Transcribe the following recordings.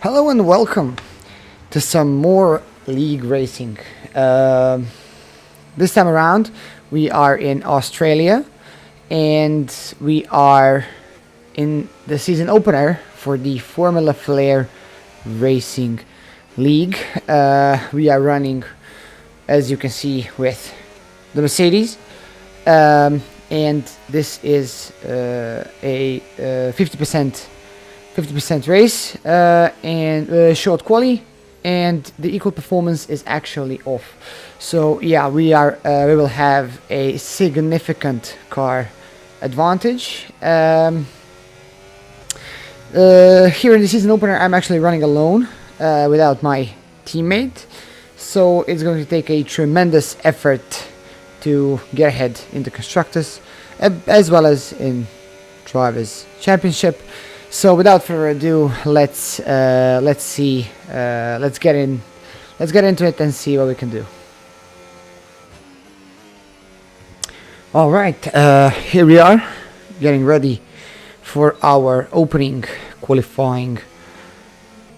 Hello and welcome to some more league racing. This time around we are in Australia and we are in the season opener for the FormulaFlaiir Racing League. We are running, as you can see, with the Mercedes, and this is a 50% race and short quali, and the equal performance is actually off. So yeah, we will have a significant car advantage. Here in the season opener, I'm actually running alone without my teammate, so it's going to take a tremendous effort to get ahead in the constructors as well as in drivers championship. So without further ado, let's get into it and see what we can do. All right, here we are, getting ready for our opening qualifying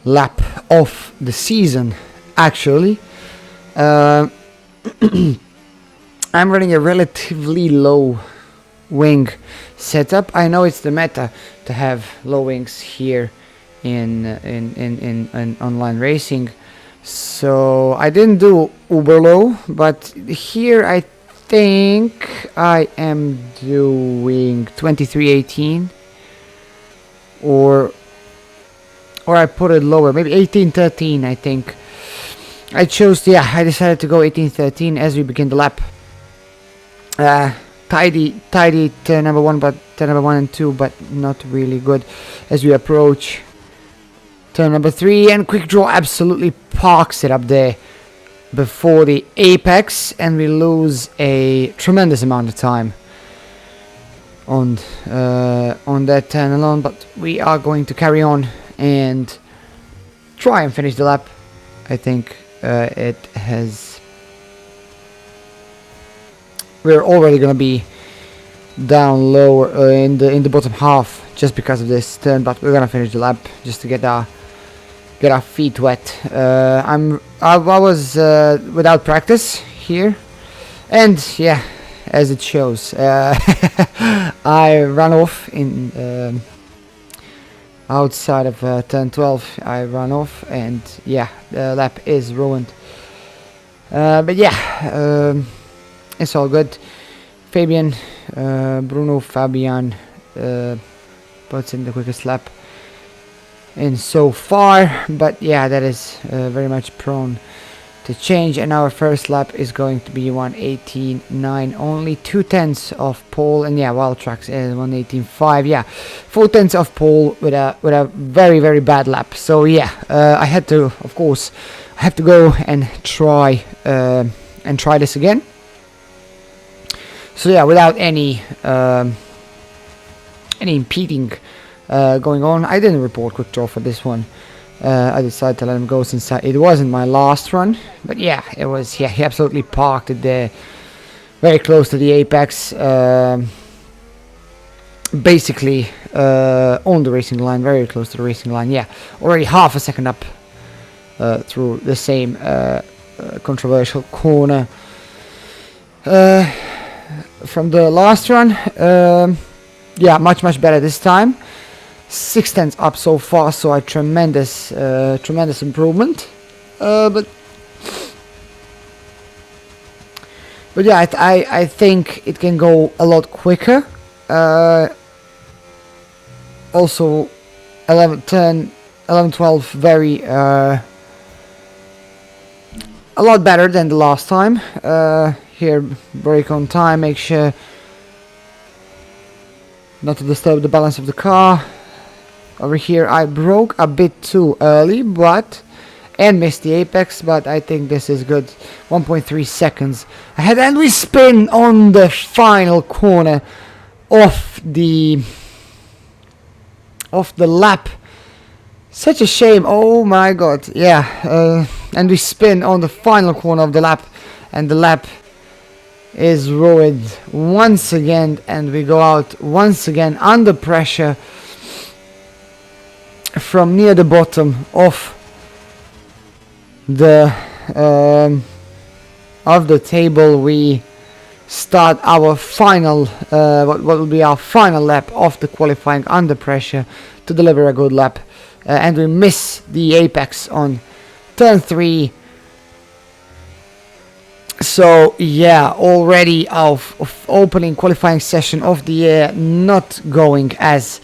lap of the season. Actually, I'm running a relatively low wing setup. I know it's the meta to have low wings here in online racing, so I didn't do uber low, but here I think I am doing 2318, or I put it lower, maybe 1813. I think I decided to go 1813 as we begin the lap. Tidy turn number 1, but turn number 1 and 2, but not really good as we approach turn number 3, and quick draw absolutely parks it up there before the apex, and we lose a tremendous amount of time on that turn alone. But we are going to carry on and try and finish the lap. I think we're already gonna be down lower in the bottom half just because of this turn, but we're gonna finish the lap just to get our feet wet. I was without practice here, and yeah, as it shows, I ran off in outside of turn 12. I ran off, and yeah, the lap is ruined. But yeah, it's all good. Fabian, Fabian puts in the quickest lap in so far, but yeah, that is very much prone to change, and our first lap is going to be 1:18.9, only 2/10 of pole, and yeah, Wild Tracks is 1:18.5. Yeah, 4/10 of pole with a very, very bad lap. So yeah, I had to, of course, I have to go and try this again. So yeah, without any impeding going on, I didn't report quick draw for this one. I decided to let him go since it wasn't my last run. But yeah, it was. Yeah, he absolutely parked it there, very close to the apex. Basically on the racing line, very close to the racing line. Yeah, already half a second up through the same controversial corner from the last run. Yeah, much better this time. 6/10 up so far, so a tremendous improvement. But yeah, I think it can go a lot quicker. Also 11-12 very a lot better than the last time. Here, brake on time, make sure not to disturb the balance of the car. Over here I broke a bit too early, and missed the apex, but I think this is good. 1.3 seconds ahead, and we spin on the final corner of the lap. Such a shame. Oh my god. Yeah, and we spin on the final corner of the lap, and the lap is ruined once again, and we go out once again under pressure from near the bottom of the table. We start our final what will be our final lap of the qualifying under pressure to deliver a good lap, and we miss the apex on turn 3. So yeah, already our opening qualifying session of the year not going as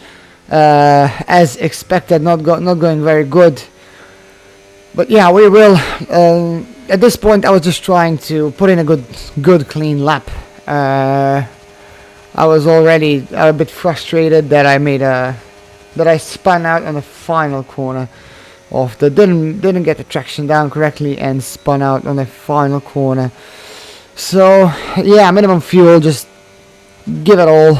expected, not going very good. But yeah, we will. At this point, I was just trying to put in a good clean lap. I was already a bit frustrated that I spun out on the final corner of the didn't get the traction down correctly and spun out on the final corner. So yeah, minimum fuel, just give it all.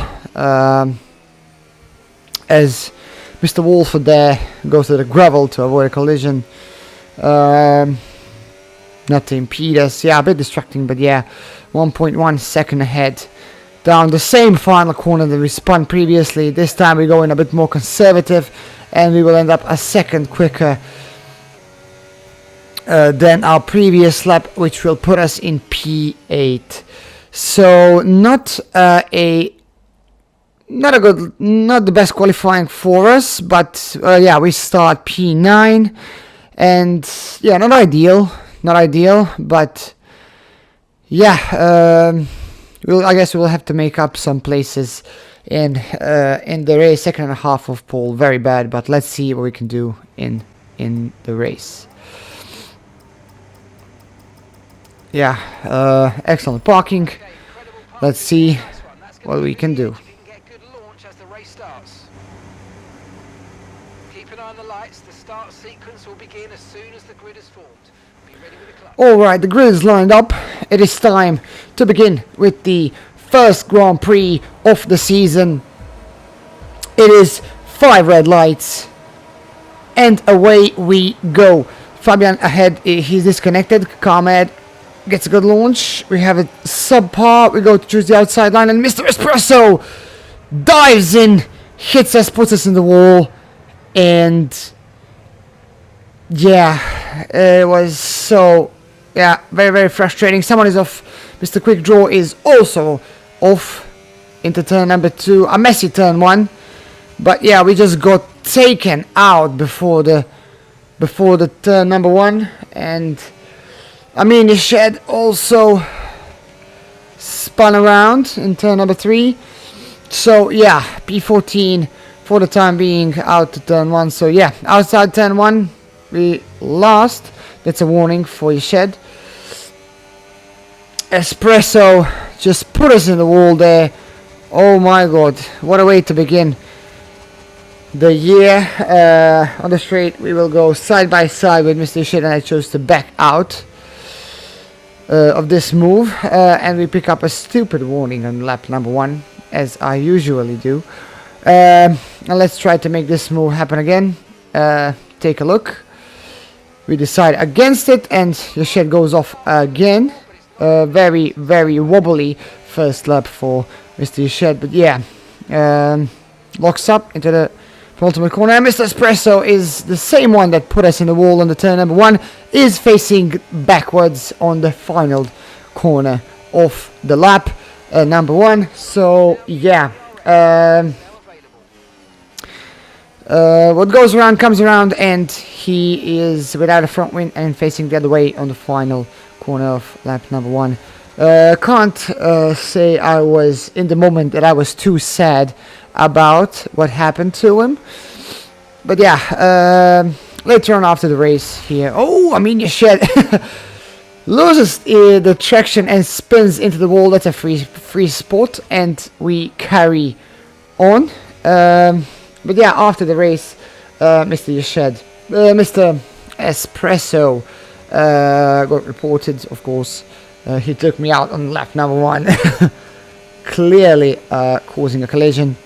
As Mr. Wolford there goes to the gravel to avoid a collision. Not to impede us. Yeah, a bit distracting, but yeah, 1.1 second ahead down the same final corner that we spun previously. This time we go in a bit more conservative, and we will end up a second quicker than our previous lap, which will put us in P8. So not the best qualifying for us, but yeah, we start P9, and yeah, not ideal, but yeah, I guess we'll have to make up some places in the race. Second and a half of pole, very bad, but let's see what we can do in the race. Yeah, excellent parking. Let's see what we can do. Alright, the grid is lined up. It is time to begin with the first Grand Prix of the season. It is 5 red lights, and away we go. Fabian ahead, he's disconnected. Carmed gets a good launch. We have it subpar. We go to choose the outside line, and Mr. Espresso dives in, hits us, puts us in the wall, and yeah, it was so, yeah, very frustrating. Someone is off. Mr. Quick Draw is also off into turn number 2. A messy turn 1, but yeah, we just got taken out before the turn number 1, and I mean, the shed also spun around in turn number 3. So yeah, P14 for the time being, out to turn 1. So yeah, outside turn 1 we lost. That's a warning for your shed. Espresso just put us in the wall there. Oh my god, what a way to begin the year. On the straight we will go side by side with Mr. Shed, and I chose to back out of this move, and we pick up a stupid warning on lap number 1, as I usually do. And let's try to make this move happen again. Take a look. We decide against it, and your shed goes off again. Very wobbly first lap for Mr. Shed, but yeah, locks up into the ultimate corner. And Mr. Espresso is the same one that put us in the wall on the turn number 1, is facing backwards on the final corner of the lap number 1. So yeah, what goes around comes around, and he is without a front wing and facing the other way on the final corner of lap number 1. Can't say I was in the moment that I was too sad about what happened to him, but yeah, later on after the race here, oh, I mean, your shed loses the traction and spins into the wall. That's a free spot, and we carry on. But yeah, after the race, Mr. Espresso got reported, of course. He took me out on lap number 1, clearly causing a collision,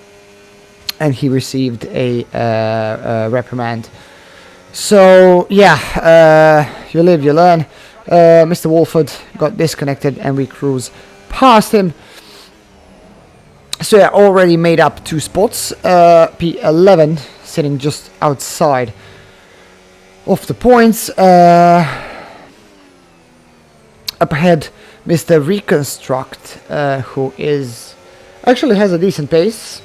and he received a reprimand. So yeah, you live, you learn. Mr. Wolford got disconnected, and we cruise past him. So yeah, already made up 2 spots. P11 sitting just outside of the points. Up ahead, Mr. Reconstruct, who actually has a decent pace,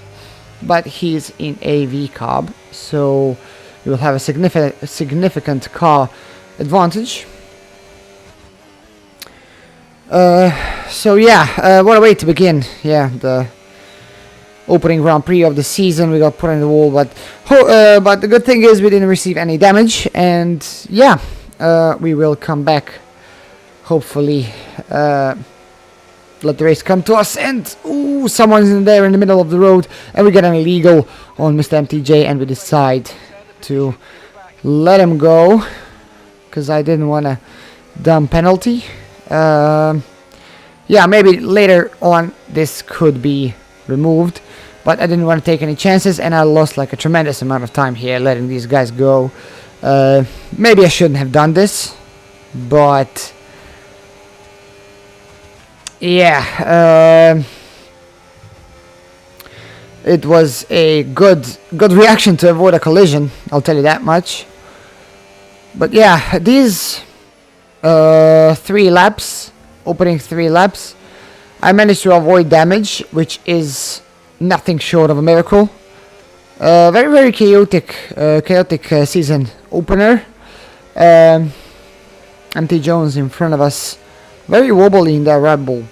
but he's in a V-carb, so you will have a significant car advantage. So yeah, what a way to begin. Yeah, the opening Grand Prix of the season, we got put in the wall, but the good thing is we didn't receive any damage, and yeah, we will come back, hopefully, let the race come to us, and ooh, someone's in there in the middle of the road, and we get an illegal on Mr. MTJ, and we decide to let him go, because I didn't want a dumb penalty. Yeah, maybe later on this could be removed, but I didn't want to take any chances, and I lost like a tremendous amount of time here letting these guys go. Maybe I shouldn't have done this, but yeah, it was a good reaction to avoid a collision, I'll tell you that much. But yeah, these 3 laps, opening 3 laps, I managed to avoid damage, which is nothing short of a miracle. Very chaotic season opener. MT Jones in front of us, very wobbly in that Red Bull.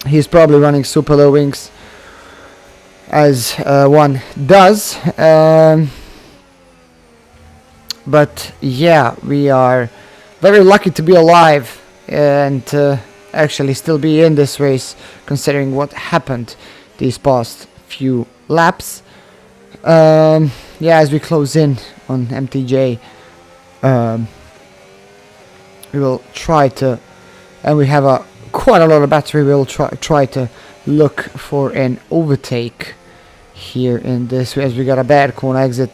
He's probably running super low wings, as one does. But yeah, we are very lucky to be alive and actually still be in this race, considering what happened these past few laps. Yeah, as we close in on MTJ, we will try to, and we have quite a lot of battery, we'll try to look for an overtake here in this, as we got a bad corner exit,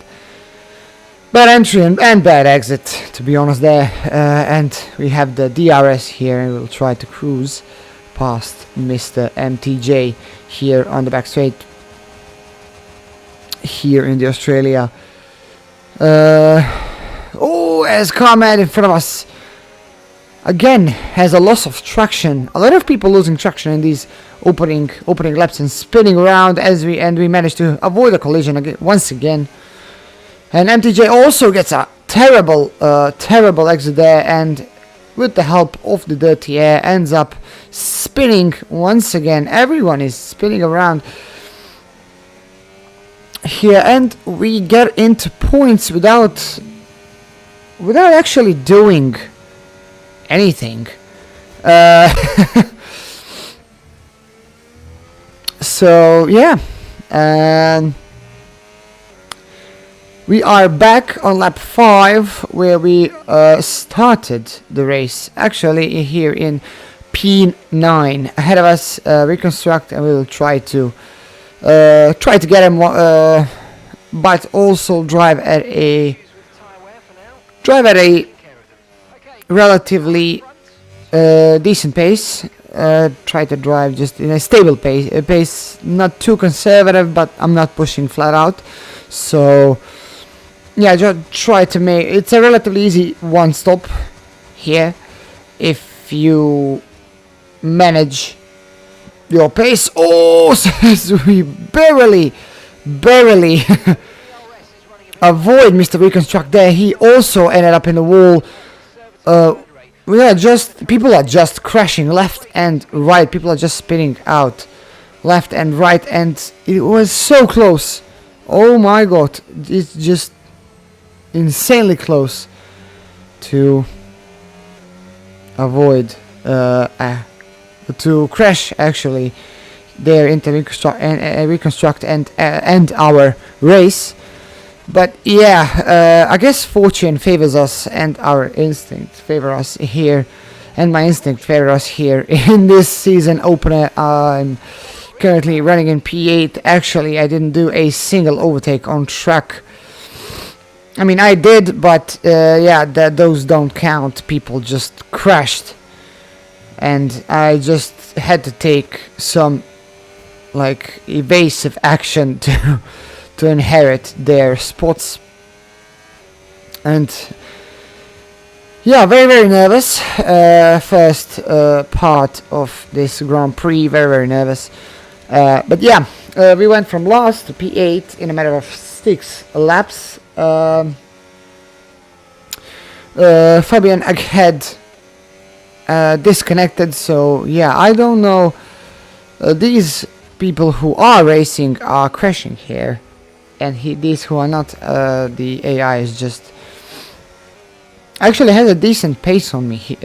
bad entry and bad exit, to be honest there, and we have the DRS here, and we'll try to cruise past Mr. MTJ here on the back straight here in the Australia. Oh, as Carman in front of us again has a loss of traction. A lot of people losing traction in these opening laps and spinning around, we managed to avoid a collision once again. And MTJ also gets a terrible exit there, and with the help of the dirty air ends up spinning once again. Everyone is spinning around here, and we get into points without actually doing anything. So yeah, and we are back on lap 5, where we started the race, actually here in P9. Ahead of us, Reconstruct, and we will try to get him, but also drive at a relatively decent pace. Try to drive just in a stable pace, not too conservative, but I'm not pushing flat out. So yeah, just try to make it's a relatively easy one stop here if you manage your pace. Oh, we barely avoid Mr. Reconstruct there. He also ended up in the wall. People are just crashing left and right. People are just spinning out left and right, and it was so close. Oh my god, it's just insanely close to avoid to crash actually there into Reconstruct and our race. But yeah, I guess fortune favors us, and our instinct favor us here, and my instinct favor us here in this season opener. I'm currently running in P8. Actually, I didn't do a single overtake on track. I mean, I did, but yeah, those don't count. People just crashed and I just had to take some like evasive action to inherit their spots. And yeah, very nervous. First part of this Grand Prix, very nervous. But yeah, we went from last to P8 in a matter of 6 laps. Fabian had disconnected, so yeah, I don't know. These people who are racing are crashing here, and these who are not, the AI is just actually has a decent pace on me.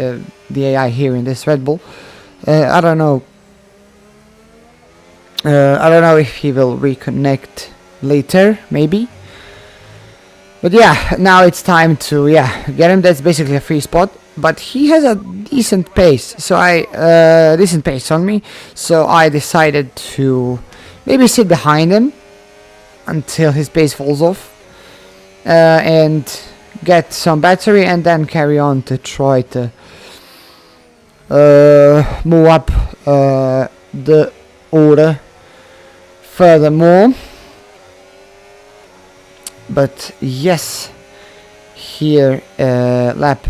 The AI here in this Red Bull. I don't know. I don't know if he will reconnect later, maybe. But yeah, now it's time to get him. That's basically a free spot, but he has a decent pace. So decent pace on me. So I decided to maybe sit behind him until his pace falls off, and get some battery, and then carry on to try to move up the order furthermore. But yes, here lap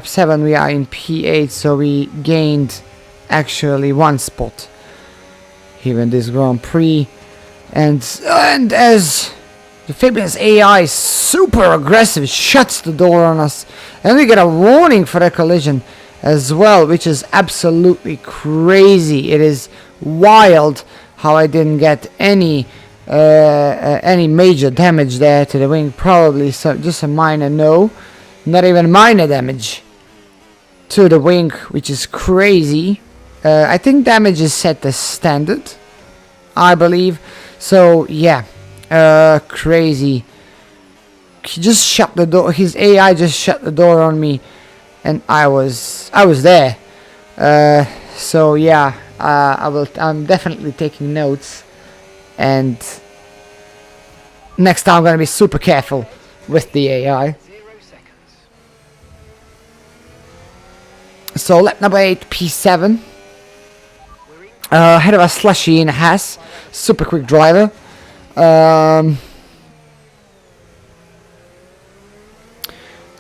7 we are in P8, so we gained actually 1 spot here in this Grand Prix, and as the Fabian's AI is super aggressive, shuts the door on us, and we get a warning for a collision as well, which is absolutely crazy. It is wild how I didn't get any major damage there to the wing. Probably just a minor, not even minor damage to the wing, which is crazy. I think damage is set as standard, I believe. So yeah, crazy. He just shut the door. His AI just shut the door on me, and I was there. So yeah, I'm definitely taking notes, and next time I'm gonna be super careful with the AI. So lap number 8, P7. Ahead of a Slushy in a Haas, super quick driver.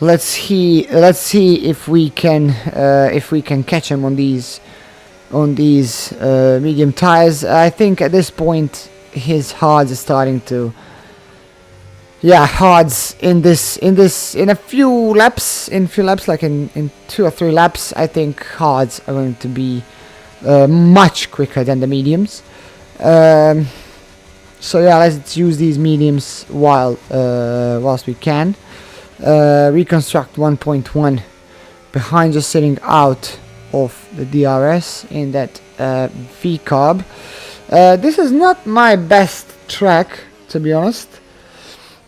Let's see if we can catch him on these medium tires. I think at this point his hards are starting to, hards in a few laps, like in 2 or 3 laps, I think hards are going to be much quicker than the mediums. So yeah, let's use these mediums whilst we can. Reconstruct 1.1 behind, just sitting out of the DRS in that V carb. This is not my best track, to be honest.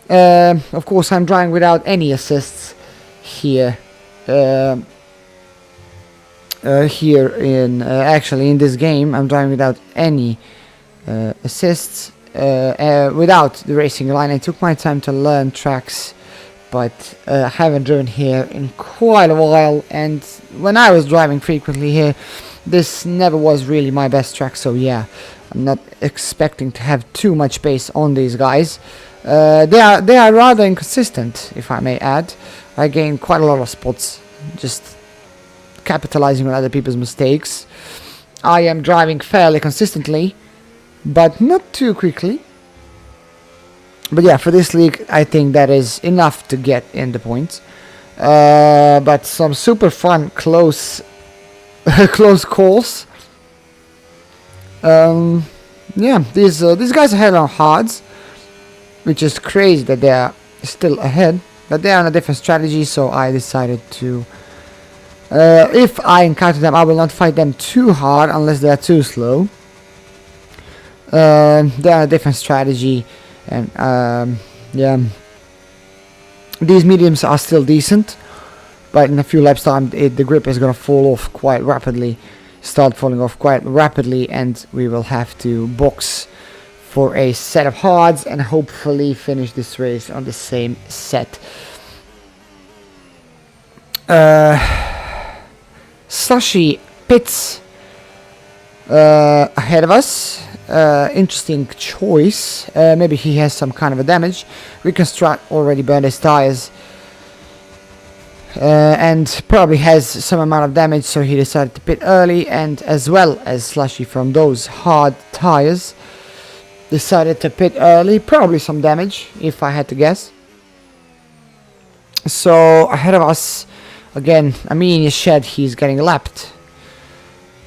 Of course, I'm driving without any assists here. Actually in this game, I'm driving without any assists, without the racing line. I took my time to learn tracks, but I haven't driven here in quite a while, and when I was driving frequently here, this never was really my best track. So yeah, I'm not expecting to have too much pace on these guys. They are rather inconsistent, if I may add. I gained quite a lot of spots just capitalizing on other people's mistakes. I am driving fairly consistently, but not too quickly. But yeah, for this league, I think that is enough to get in the points. But some super fun close calls. Yeah, these guys are ahead on hards, which is crazy that they are still ahead. But they are on a different strategy, so I decided to, if I encounter them, I will not fight them too hard unless they are too slow. They are a different strategy, and yeah, these mediums are still decent, but in a few laps time the grip is gonna fall off quite rapidly, start falling off quite rapidly, and we will have to box for a set of hards and hopefully finish this race on the same set. Slushy pits ahead of us. Interesting choice. Maybe he has some kind of a damage. Reconstruct already burned his tires. And probably has some amount of damage, so he decided to pit early, and as well as Slushy from those hard tires decided to pit early, probably some damage if I had to guess. So ahead of us again, I mean, Shed, he's getting lapped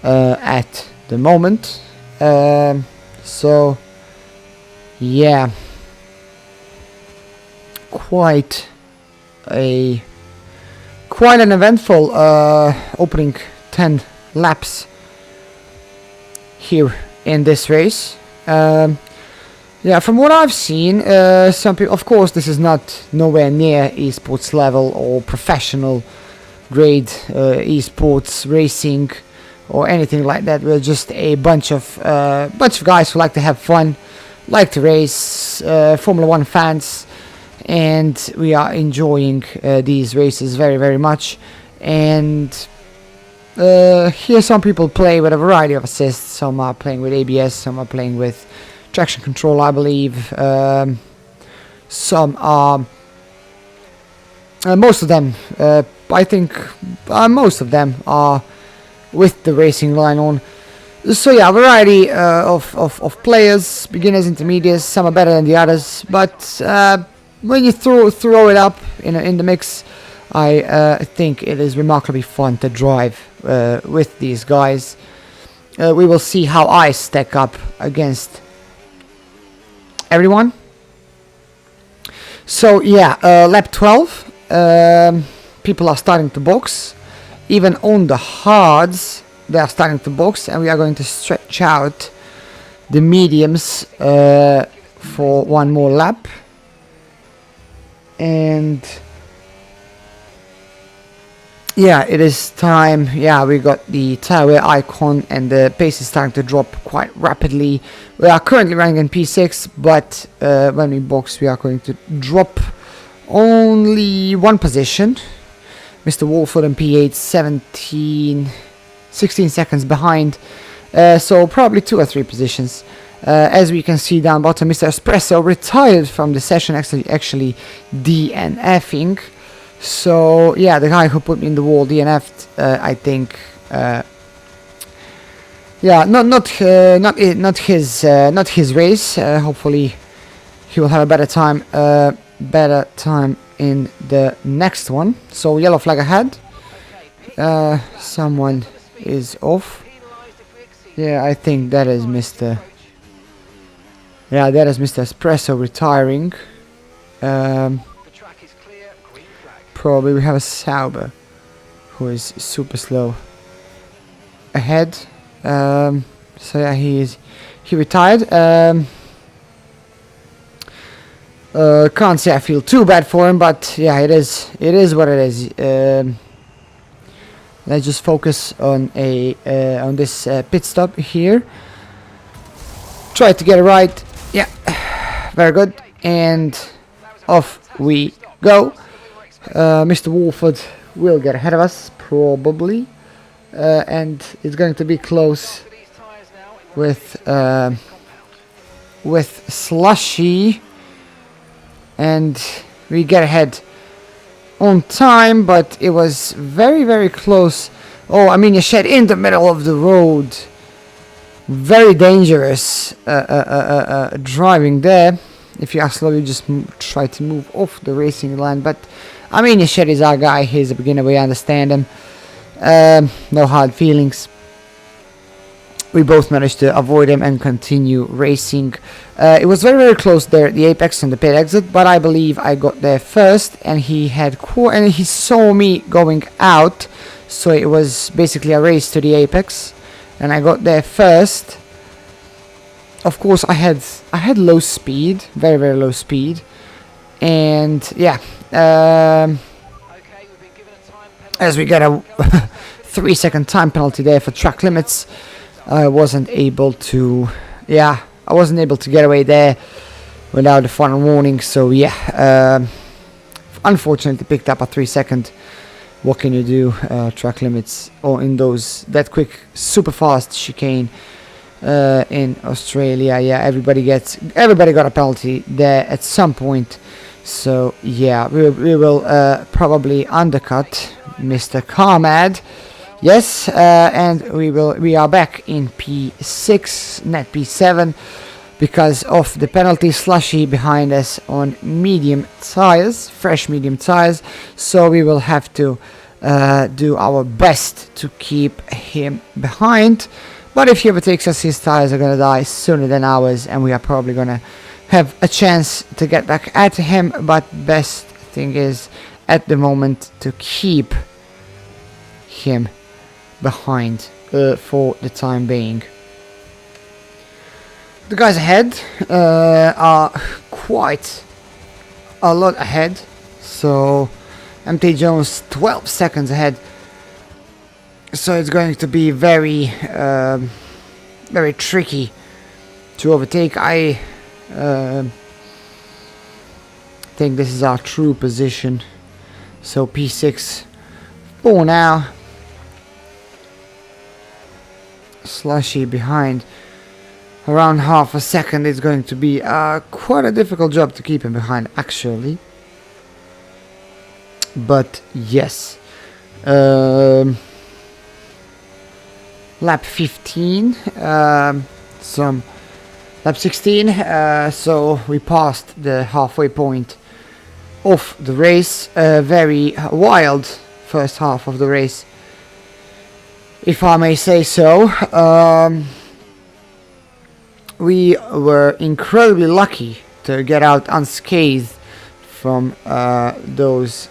at the moment. So yeah, quite an eventful opening 10 laps here in this race. Yeah, from what I've seen, some people, of course, this is not nowhere near esports level or professional grade esports racing or anything like that. We're just a bunch of guys who like to have fun, like to race, Formula 1 fans, and we are enjoying these races very, very much. And here some people play with a variety of assists. Some are playing with ABS, some are playing with traction control, I believe. Some are most of them, I think most of them are with the racing line on. So yeah, a variety of players, beginners, intermediates. Some are better than the others, but when you throw it up in the mix, I think it is remarkably fun to drive with these guys. We will see how I stack up against everyone. So yeah, lap 12. People are starting to box. Even on the hards, they are starting to box, and we are going to stretch out the mediums for one more lap. And yeah, it is time. Yeah, we got the tire wear icon, and the pace is starting to drop quite rapidly. We are currently running in P6, but when we box, we are going to drop only one position. Mr. Wolford in P8, 16 seconds behind, so probably 2 or 3 positions. As we can see down bottom, Mr. Espresso retired from the session, actually DNFing. So yeah, the guy who put me in the wall DNF'd, I think. Yeah, not his race. Hopefully, he will have a better time in the next one. So yellow flag ahead. Someone is off. Yeah, I think that is Mr. Yeah, that is Mr. Espresso retiring. Probably we have a Sauber who is super slow ahead. So yeah, he retired. Can't say I feel too bad for him, but yeah, it is what it is. Let's just focus on on this pit stop here. Try to get it right. Yeah, very good. And off we go. Mr. Wolford will get ahead of us probably, and it's going to be close with Slushy. And we get ahead on time, but it was very, very close. Oh, I mean, you shed in the middle of the road. Very dangerous driving there. If you are slow, you just try to move off the racing line. But I mean, Shed is our guy. He's a beginner. We understand him. No hard feelings. We both managed to avoid him and continue racing. It was very, very close there at the apex and the pit exit, but I believe I got there first, and he saw me going out, so it was basically a race to the apex, and I got there first. Of course, I had low speed, very, very low speed, and yeah, as we got a 3-second time penalty there for track limits, I wasn't able to get away there without a final warning. So yeah, unfortunately picked up a 3-second what can you do? Track limits or in that quick, super fast chicane in Australia. Yeah, everybody got a penalty there at some point. So yeah, we will probably undercut Mr. Carmad. Yes, and we are back in P6, not P7, because of the penalty. Slushy behind us on medium tires, fresh medium tires. So we will have to do our best to keep him behind. But if he overtakes us, his tires are gonna die sooner than ours, and we are probably gonna have a chance to get back at him. But best thing is at the moment to keep him behind for the time being. The guys ahead are quite a lot ahead. So MT Jones 12 seconds ahead. So it's going to be very very tricky to overtake. I think this is our true position. So P6 for now. Slushy behind around half a second. It's going to be quite a difficult job to keep him behind, actually. But yes, lap 15, some lap 16, so we passed the halfway point of the race. Very wild first half of the race, if I may say so. We were incredibly lucky to get out unscathed from those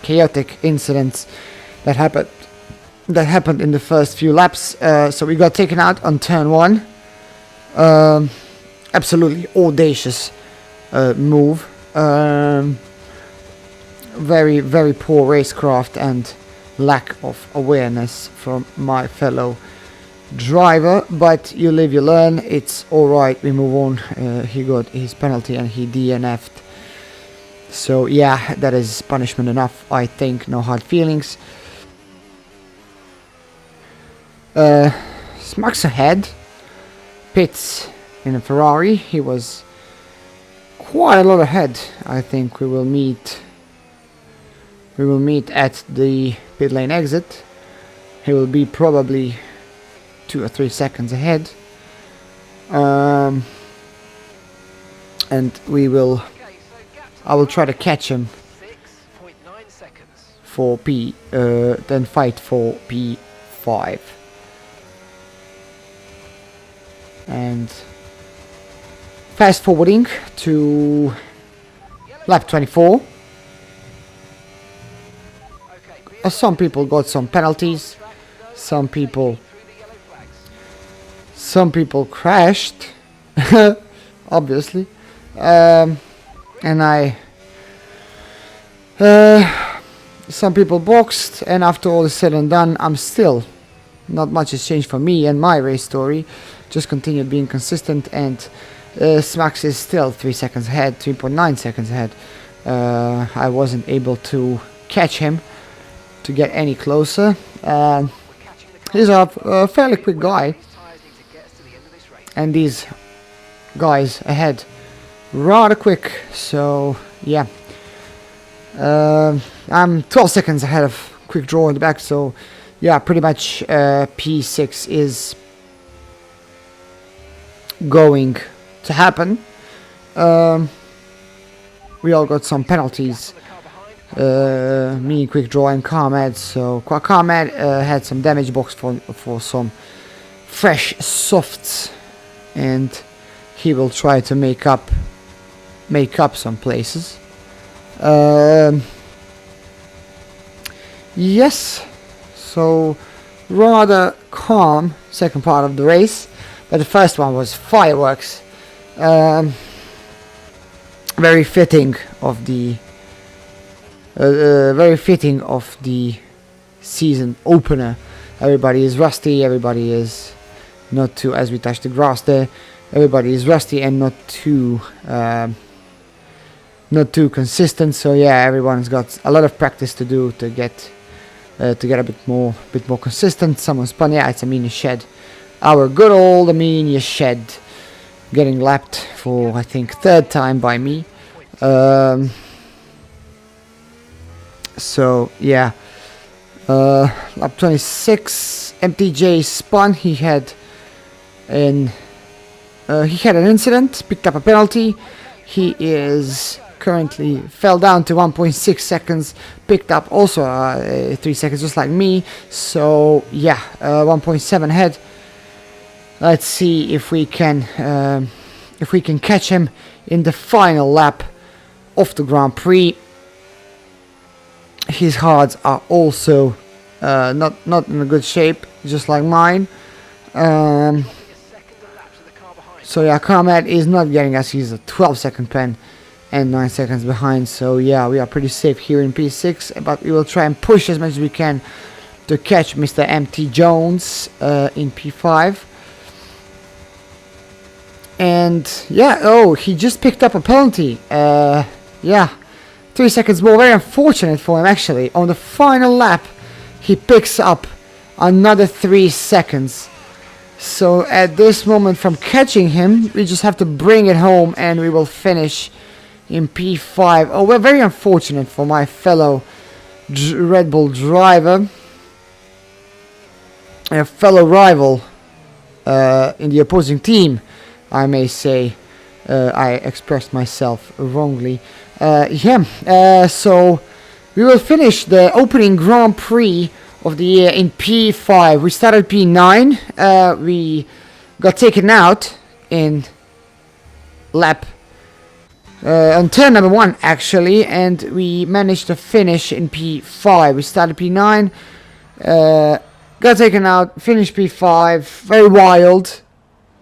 chaotic incidents that happened in the first few laps. So we got taken out on turn 1. Absolutely audacious move. Very, very poor racecraft and lack of awareness from my fellow driver, but you live, you learn. It's alright, we move on. He got his penalty and he DNF'd. So yeah, that is punishment enough, I think. No hard feelings. Smugs ahead. Pits in a Ferrari. He was quite a lot ahead. I think we will meet at the pit lane exit. He will be probably 2 or 3 seconds ahead. And I will try to catch him for then fight for P5. And fast forwarding to lap 24. Some people got some penalties. Some people crashed, obviously. And some people boxed, and after all is said and done, I'm still, not much has changed for me and my race story. Just continued being consistent, and Smax is still 3 seconds ahead, 3.9 seconds ahead. I wasn't able to catch him to get any closer. He's a fairly quick guy, and these guys ahead rather quick. So yeah, I'm 12 seconds ahead of Quick Draw in the back. So yeah, pretty much P6 is going to happen. We all got some penalties. Me, Quick Draw, and Carmad. So Carmad had some damage box for some fresh softs, and he will try to make up some places. Yes, so rather calm second part of the race, but the first one was fireworks. Very fitting of the season opener. Everybody is rusty, everybody is not too, as we touch the grass there, everybody is rusty and not too not too consistent. So yeah, everyone's got a lot of practice to do to get a bit more consistent. Someone spun. Yeah, it's Amelia Shed, our good old Amelia Shed, getting lapped for I think third time by me. So yeah, lap 26, MTJ spun. He had an incident, picked up a penalty. He is currently fell down to 1.6 seconds, picked up also 3 seconds, just like me. So yeah, 1.7 ahead. Let's see if we can catch him in the final lap of the Grand Prix. His hards are also not in a good shape, just like mine. So yeah, Carmet is not getting us. He's a 12-second pen and 9 seconds behind. So yeah, we are pretty safe here in P6, but we will try and push as much as we can to catch Mr. MT Jones in P5. And yeah, oh, he just picked up a penalty. Yeah, 3 seconds more. Very unfortunate for him, actually. On the final lap, he picks up another 3 seconds. So at this moment, from catching him, we just have to bring it home and we will finish in P5. Oh, we're very unfortunate for my fellow Red Bull driver. A fellow rival in the opposing team, I may say. I expressed myself wrongly. So we will finish the opening Grand Prix of the year in P5. We started P9. We got taken out in lap on turn number 1 actually, and we managed to finish in P5. We started P9, got taken out, finished P5. Very wild,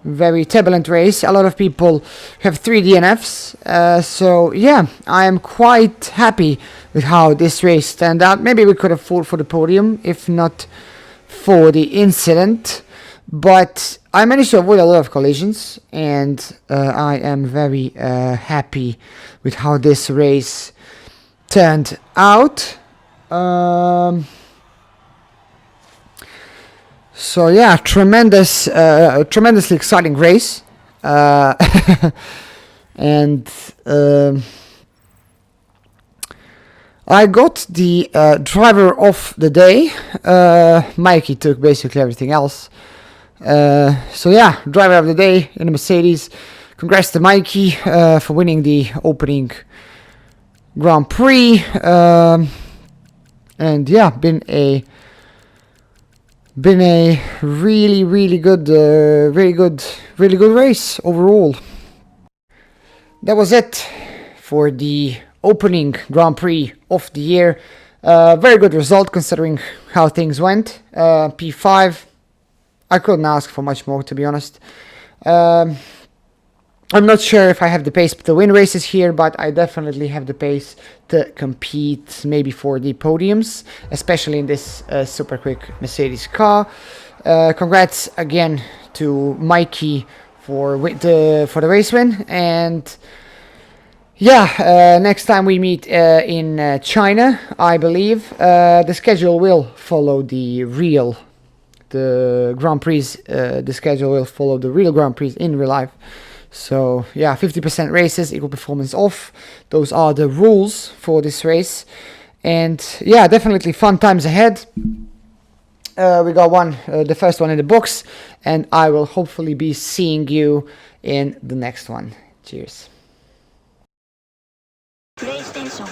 very turbulent race. A lot of people have 3 DNFs. So yeah, I am quite happy with how this race turned out. Maybe we could have fought for the podium if not for the incident, but I managed to avoid a lot of collisions, and I am very happy with how this race turned out. So yeah, tremendously exciting race, and I got the driver of the day. Mikey took basically everything else. So yeah, driver of the day in a Mercedes. Congrats to Mikey for winning the opening Grand Prix. And yeah, been a really good race overall. That was it for the opening Grand Prix of the year. Very good result considering how things went. P5. I couldn't ask for much more, to be honest. I'm not sure if I have the pace to win races here, but I definitely have the pace to compete maybe for the podiums, especially in this super quick Mercedes car. Congrats again to Mikey for the race win, and yeah, next time we meet in China, I believe the schedule will follow the Grand Prix. The schedule will follow the real Grand Prix in real life. So yeah, 50% races, equal performance off. Those are the rules for this race. And yeah, definitely fun times ahead. We got the first one in the books, and I will hopefully be seeing you in the next one. Cheers. PlayStation